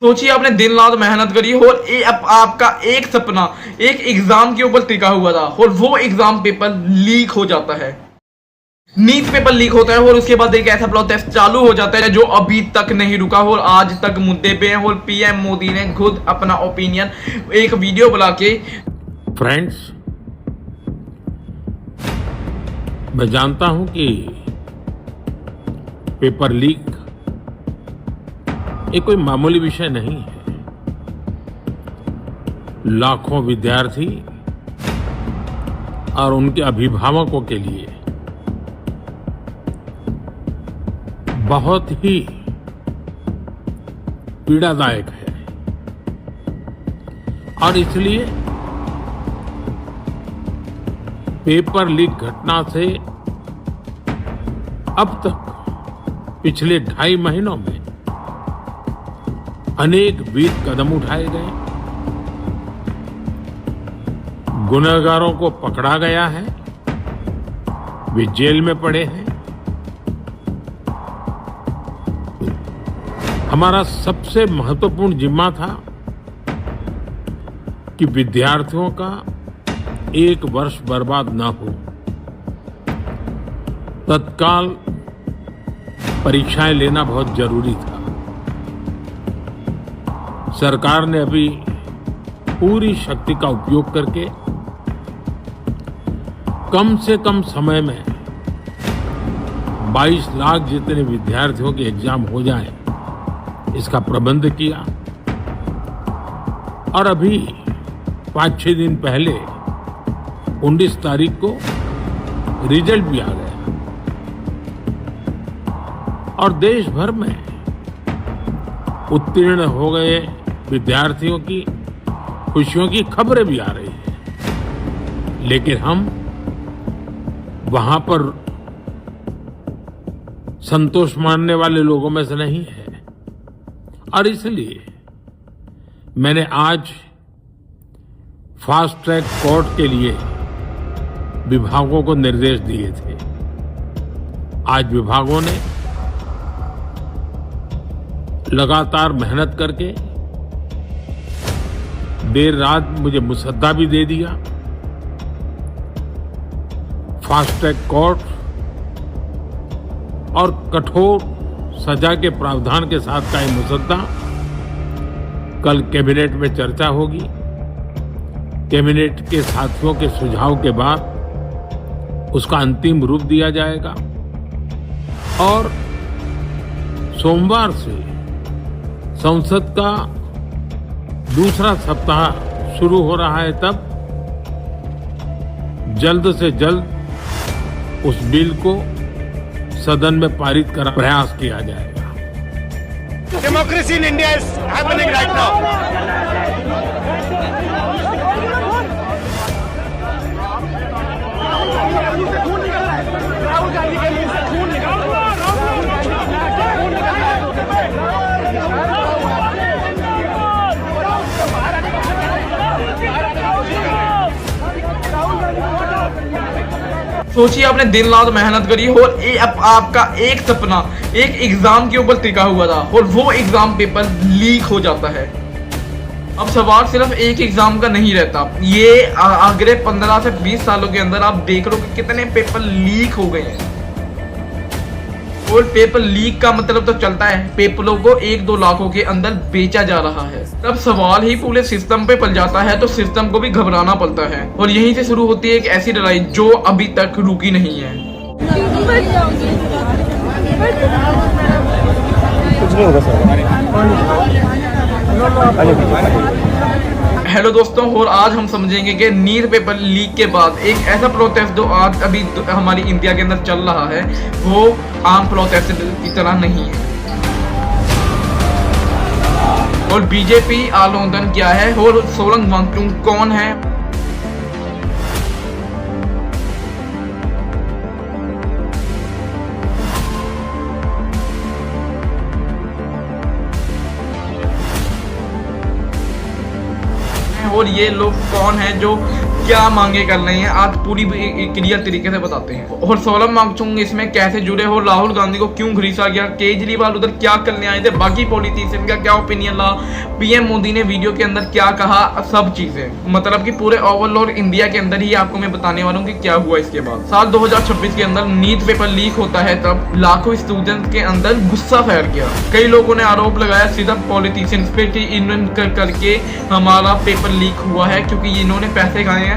सोचिए आपने दिन रात मेहनत करी और आपका एक सपना एक एग्जाम के ऊपर टिका हुआ था और वो एग्जाम पेपर लीक हो जाता है। नीट पेपर लीक होता है और उसके बाद एक ऐसा प्रोसेस चालू हो जाता है जो अभी तक नहीं रुका और आज तक मुद्दे पे है। और पीएम मोदी ने खुद अपना ओपिनियन एक वीडियो बना के। फ्रेंड्स, मैं जानता हूं कि पेपर लीक ये कोई मामूली विषय नहीं है। लाखों विद्यार्थी और उनके अभिभावकों के लिए बहुत ही पीड़ादायक है और इसलिए पेपर लीक घटना से अब तक पिछले 2.5 महीनों में अनेक वीर कदम उठाए गए, गुनहगारों को पकड़ा गया है, वे जेल में पड़े हैं। हमारा सबसे महत्वपूर्ण जिम्मा था कि विद्यार्थियों का 1 वर्ष बर्बाद न हो। तत्काल परीक्षाएं लेना बहुत जरूरी था। सरकार ने अभी पूरी शक्ति का उपयोग करके कम से कम समय में 22 लाख जितने विद्यार्थियों के एग्जाम हो जाए इसका प्रबंध किया और अभी 5-6 दिन पहले 19 तारीख को रिजल्ट भी आ गया और देश भर में उत्तीर्ण हो गए विद्यार्थियों की खुशियों की खबरें भी आ रही हैं। लेकिन हम वहां पर संतोष मानने वाले लोगों में से नहीं है और इसलिए मैंने आज फास्ट ट्रैक कोर्ट के लिए विभागों को निर्देश दिए थे। आज विभागों ने लगातार मेहनत करके देर रात मुझे मुसद्दा भी दे दिया। फास्ट ट्रैक कोर्ट और कठोर सजा के प्रावधान के साथ का ये मुसद्दा कल कैबिनेट में चर्चा होगी। कैबिनेट के साथियों के सुझाव के बाद उसका अंतिम रूप दिया जाएगा और सोमवार से संसद का दूसरा सप्ताह शुरू हो रहा है। तब जल्द से जल्द उस बिल को सदन में पारित कर प्रयास किया जाएगा। Democracy in India is happening right now. सोचिए आपने दिन रात मेहनत करी और आपका एक सपना एक एग्जाम के ऊपर टिका हुआ था और वो एग्जाम पेपर लीक हो जाता है। अब सवाल सिर्फ एक एग्जाम का नहीं रहता, ये अगले 15 से 20 सालों के अंदर आप देख लो कि कितने पेपर लीक हो गए हैं। और पेपर लीक का मतलब तो चलता है पेपरों को 1-2 लाखों के अंदर बेचा जा रहा है। तब सवाल ही पूरे सिस्टम पे पल जाता है तो सिस्टम को भी घबराना पड़ता है और यहीं से शुरू होती है एक ऐसी लड़ाई जो अभी तक रुकी नहीं है। कुछ नहीं होगा सर। हेलो दोस्तों, और आज हम समझेंगे कि नीट पेपर लीक के बाद एक ऐसा प्रोसेस जो आज अभी हमारी इंडिया के अंदर चल रहा है वो आम प्रोसेस की तरह नहीं है। और बीजेपी आंदोलन क्या है और सोलंग वांगचुक कौन है। और ये लोग कौन हैं जो क्या मांगे कर रहे हैं, आज पूरी क्लियर तरीके से बताते हैं। और सोलम वांगचुक इसमें कैसे जुड़े हो, राहुल गांधी को क्यों घसीटा गया, केजरीवाल उधर क्या करने आए थे, बाकी पॉलिटिशियन का क्या ओपिनियन रहा, पीएम मोदी ने वीडियो के अंदर क्या कहा, सब चीजें मतलब कि पूरे ओवरऑल इंडिया के अंदर ही आपको मैं बताने वाला हूँ कि क्या हुआ इसके बाद। साल 2026 के अंदर नीट पेपर लीक होता है, तब लाखों स्टूडेंट के अंदर गुस्सा फैल गया। कई लोगों ने आरोप लगाया सीधा पॉलिटिशियंस पे कि इन्होंने करके हमारा पेपर लीक हुआ है, क्योंकि इन्होंने पैसे खाए हैं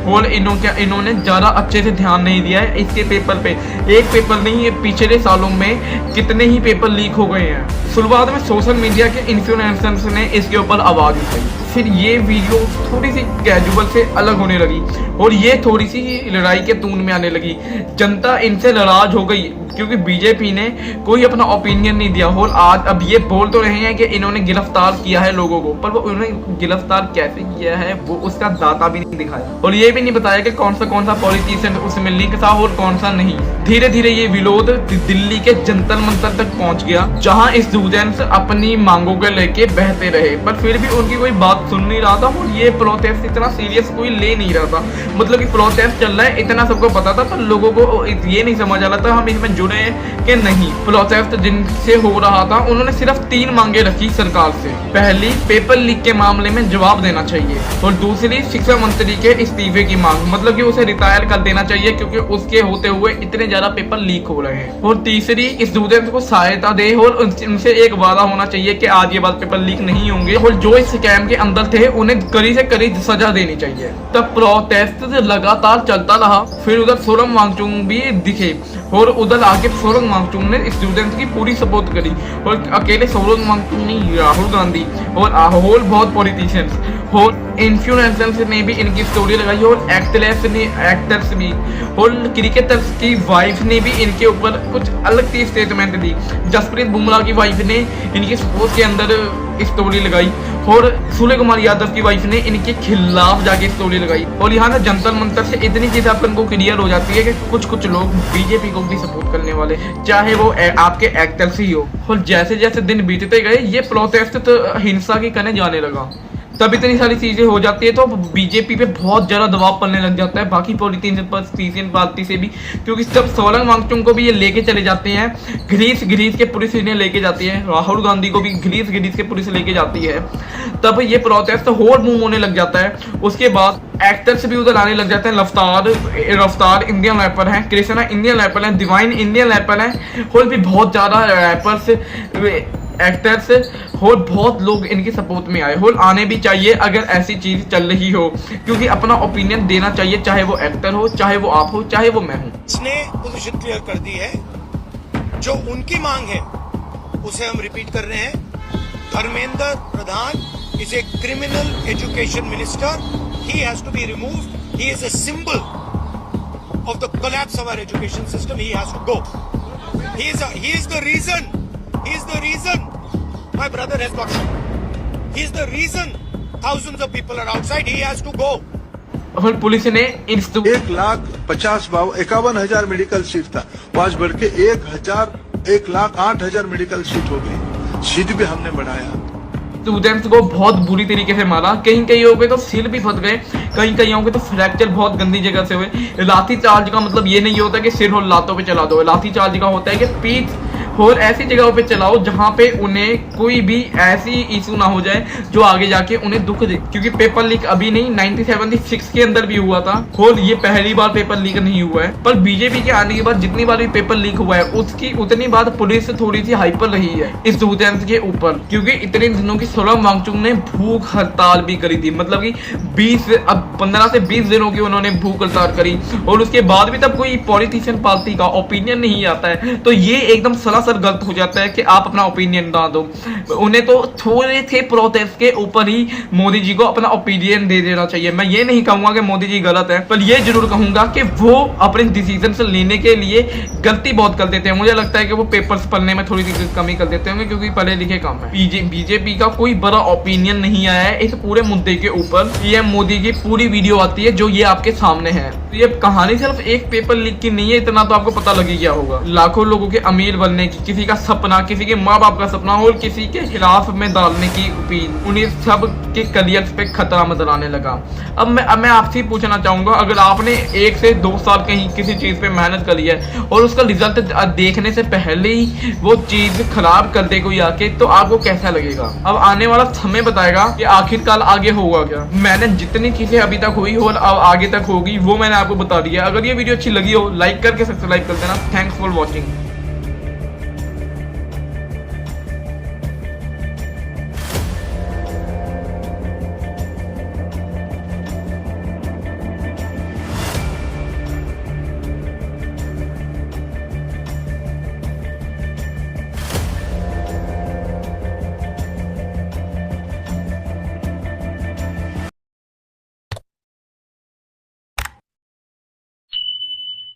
और इन्होंने ज्यादा अच्छे से ध्यान नहीं दिया है इसके पेपर पे। एक पेपर नहीं, ये पिछले सालों में कितने ही पेपर लीक हो गए हैं। शुरुआत में सोशल मीडिया के इन्फ्लुएंसर्स ने इसके ऊपर आवाज उठाई, फिर ये वीडियो थोड़ी सी कैजुअल से अलग होने लगी और ये थोड़ी सी लड़ाई के टून में आने लगी। जनता इनसे नाराज हो गई क्योंकि बीजेपी ने कोई अपना ओपिनियन नहीं दिया। और आज अब ये बोल तो रहे हैं कि इन्होंने गिरफ्तार किया है लोगों को, पर वो उन्होंने गिरफ्तार कैसे किया है वो उसका दाता भी नहीं दिखाया और ये भी नहीं बताया कि कौन सा पॉलिटिशियन उसमें लिंक था और कौन सा नहीं। धीरे धीरे ये विरोध दिल्ली के जंतर मंतर तक पहुंच गया, जहां स्टूडेंट्स अपनी मांगों को लेके बहते रहे, पर फिर भी उनकी कोई बात सुन नहीं रहा था और ये प्रोटेस्ट इतना सीरियस कोई ले नहीं रहा था। मतलब कि प्रोटेस्ट चल रहा है इतना सबको पता था, पर लोगों को ये नहीं समझ आ रहा था हम इसमें जुड़े हैं कि नहीं। प्रोटेस्ट जिनसे हो रहा था उन्होंने सिर्फ 3 मांगे रखी सरकार से। पहली, पेपर लीक के मामले में जवाब देना चाहिए, और दूसरी, शिक्षा मंत्री के इस्तीफे की मांग, मतलब कि उसे रिटायर कर देना चाहिए क्योंकि उसके होते हुए इतने ज्यादा पेपर लीक हो रहे हैं। और तीसरी, स्टूडेंट्स को सहायता दे और उनसे एक वादा होना चाहिए कि आज ये बात पेपर लीक नहीं होंगे, और जो इस स्कैम के अंदर थे उन्हें कड़ी से कड़ी सजा देनी चाहिए। तब प्रोटेस्ट लगातार चलता रहा। फिर उधर सोलम वांगचुक भी दिखे और उधर आके सोलम वांगचुक ने स्टूडेंट्स की पूरी सपोर्ट करी, और अकेले सोलम वांगचुक नहीं, राहुल गांधी और बहुत पॉलिटिशियंस और इन्फ्लुएंसर्स ने भी इनकी स्टोरी लगाई, और एक्टर्स भी और क्रिकेटर्स की वाइफ ने भी इनके ऊपर कुछ अलग सी स्टेटमेंट दी। जसप्रीत बुमराह की वाइफ ने इनके स्पोर्ट्स के अंदर स्टोरी लगाई, और सूर्य कुमार यादव की वाइफ ने इनके खिलाफ जाके स्टोरी लगाई। और यहाँ से जंतर मंतर से इतनी चीज अपन को क्लियर हो जाती है कि कुछ लोग बीजेपी को भी सपोर्ट करने वाले, चाहे वो आपके एक्टर्स ही हो। और जैसे जैसे दिन बीतते गए ये प्रोटेस्ट तो हिंसा की करने जाने लगा। तब इतनी सारी चीजें हो जाती है तो बीजेपी पे बहुत ज्यादा दबाव पड़ने लग जाता है, बाकी पॉलिटिशियन पार्टी से भी, क्योंकि जब सोलम वांगचुक को भी ये लेके चले जाते हैं, घरीस के पुलिस इन्हें लेके जाती है, राहुल गांधी को भी घरीस के पुलिस लेके जाती है, तब ये प्रोटेस्ट और मूव होने लग जाता है। उसके बाद एक्टर्स भी उधर आने लग जाते हैं। रफ्तार इंडियन रैपर है, कृष्णा इंडियन रैपर है, डिवाइन इंडियन रैपर है, और भी बहुत ज्यादा रैपर्स, एक्टर्स और बहुत लोग इनके सपोर्ट में आए, और आने भी चाहिए अगर ऐसी चीज चल रही हो, क्योंकि अपना ओपिनियन देना चाहिए, चाहे वो एक्टर हो, चाहे वो आप हो, चाहे वो मैं हूं। इसने पोजीशन क्लियर कर दी है, जो उनकी मांग है उसे हम रिपीट कर रहे हैं। Dharmendra Pradhan is a criminal education minister, he has to be removed, he is a symbol of the collapse of our education system, he has to go, he is the reason my brother has got shot, he is the reason thousands of people are outside, he has to go। और police ने 1,51,000 medical seat था, वो आज बढ़ के 1,08,000 medical seat हो गई। Seat भी हमने बढ़ाया। स्टूडेंट्स को बहुत बुरी तरीके से मारा, कहीं पे तो सिर भी फट गए, कहीं पे तो फ्रैक्चर बहुत गंदी जगह से हुए। लाठी चार्ज का मतलब ये नहीं होता कि सिर और लातों पे चला दो, लाठी चार्ज का होता है कि पीठ और ऐसी जगहों पे चलाओ जहां पे उन्हें कोई भी ऐसी इशू ना हो जाए जो आगे जाके उन्हें दुख दे, क्योंकि पेपर लीक अभी नहीं 1976 के अंदर भी हुआ था, और ये पहली बार पेपर लीक नहीं हुआ है। पर बीजेपी के आने के बाद जितनी बार भी पेपर लीक हुआ है उसकी उतनी बार पुलिस थोड़ी सी हाइपर रही है इस स्टूडेंट्स के ऊपर, क्योंकि इतने दिनों की सोलम वांगचुक ने भूख हड़ताल भी करी थी, मतलब कि 15 से 20 दिनों की उन्होंने भूख हड़ताल करी, और उसके बाद भी तब कोई पॉलिटिशियन पार्टी का ओपिनियन नहीं आता है, तो ये एकदम सरासर गलत हो जाता है कि आप अपना ओपिनियन ना दो। उन्हें तो थोड़े थे प्रोटेस्ट के ऊपर ही मोदी जी को अपना ओपिनियन दे देना चाहिए। मैं ये नहीं कहूंगा कि मोदी जी गलत है, पर ये जरूर कहूंगा कि वो अपने डिसीजन से लेने के लिए गलती बहुत कर देते हैं। मुझे लगता है कि वो पेपर्स पढ़ने में थोड़ी सी कमी कर देते होंगे, क्योंकि पढ़े लिखे कम है। बीजेपी का कोई बड़ा ओपिनियन नहीं आया है इस पूरे मुद्दे के ऊपर। पीएम पीएम मोदी की पूरी वीडियो आती है जो ये आपके सामने है। तो ये कहानी सिर्फ एक पेपर लीक की नहीं है, इतना तो आपको पता लग ही गया होगा। लाखों लोगों के अमीर बनने की, किसी का सपना, किसी के माँ बाप का सपना और किसी के खिलाफ में डालने की उम्मीद, उन्हीं सब के करियर पे खतरा मंडराने लगा। अब मैं आपसे पूछना चाहूंगा, अगर आपने 1 से 2 साल कहीं किसी चीज पे मेहनत करी है और उसका रिजल्ट देखने से पहले ही वो चीज खराब कर दे कोई आके, तो आपको कैसा लगेगा? अब आने वाला समय बताएगा कि आखिरकार आगे होगा क्या। मैंने जितनी चीजें अभी तक हुई और अब आगे तक होगी वो मैंने आपको बता दिया। अगर ये वीडियो अच्छी लगी हो लाइक करके सब्सक्राइब कर देना। Thanks for watching.